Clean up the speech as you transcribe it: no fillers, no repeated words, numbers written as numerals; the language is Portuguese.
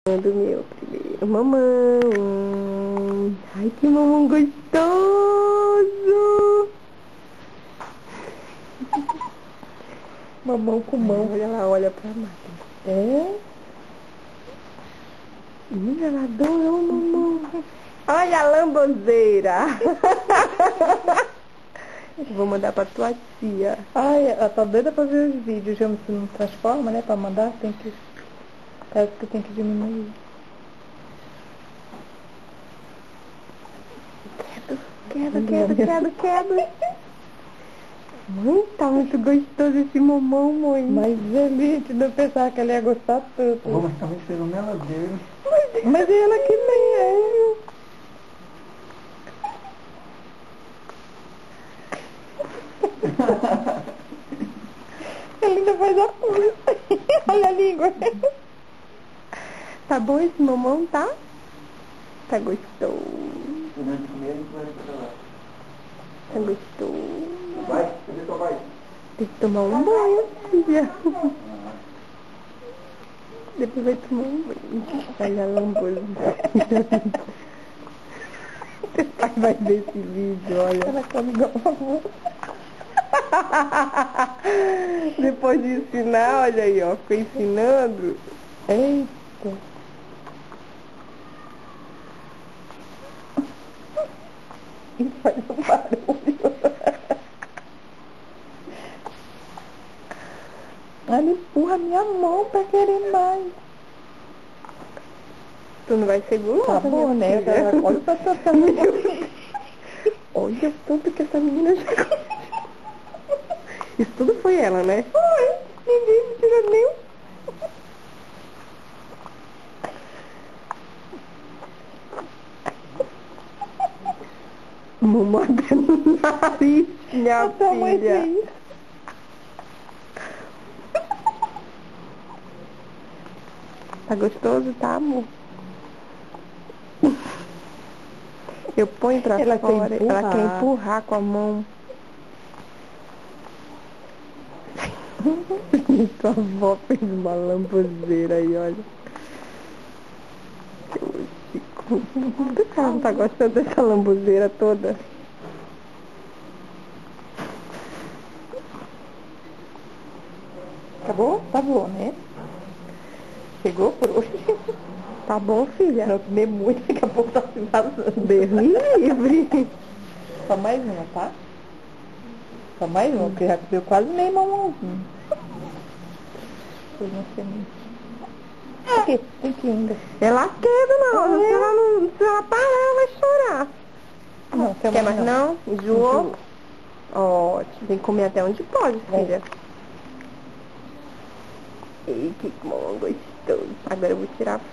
Do meu primeiro mamão. Ai, que mamão gostoso! Mamão com mão. Olha lá, olha pra máquina. É? Ela adorou mamão. Olha a lamboseira. Vou mandar pra tua tia. Ai, ela tá doida pra ver os vídeos. Já se não transforma, né? Pra mandar, tem que... Parece que tem que diminuir. Quedo. Mãe, tá muito gostoso esse mamão, mãe. Mas Elite, não pensava que ela ia gostar tanto. Mas também sendo meladeiro. Mas ela que nem é. Ela ainda faz a coisa. Olha a língua. Tá bom esse mamão, tá? Tá gostoso. Durante o mês, vai para lá. Tá gostoso. Vai? Cadê tua vai? Tem que tomar um banho, filha. Depois vai tomar um banho. Olha a lambosa. Seu pai vai ver esse vídeo, olha. Ela come igual mamão. Depois de ensinar, olha aí, ó. Ficou ensinando. Eita. E faz um barulho. Ela empurra minha mão pra querer mais. Tu não vai ser gulosa, Tá bom, minha né? filha. Olha pra tua cara. Olha o tanto que essa menina já comeu. Isso tudo foi ela, né? Foi. Ninguém me tira nem um. Mamada no nariz, minha A tua mãe filha. tem isso. Tá gostoso, tá, amor? Eu ponho pra Ela quer fora, ela empurrar. quer empurrar com a mão. Tua avó fez uma lamboseira aí, olha. Tu cara não tá gostando dessa lamboseira toda? Acabou? Tá bom, né? Chegou por hoje. Tá bom, filha? Não comer muito, daqui a pouco tá se vazando. Deus me livre. Só mais uma, tá? Só mais uma, porque já comeu quase meio mamãozinho. Foi uma semente. Aqui, tem que ir ainda. Ela quer, dona Rosa. Se ela parar, ela vai chorar. Não, Quer mais não? Enjoou? Ótimo. Tem que comer até onde pode, filha. Ei, que bom, gostoso. Agora eu vou tirar a foto.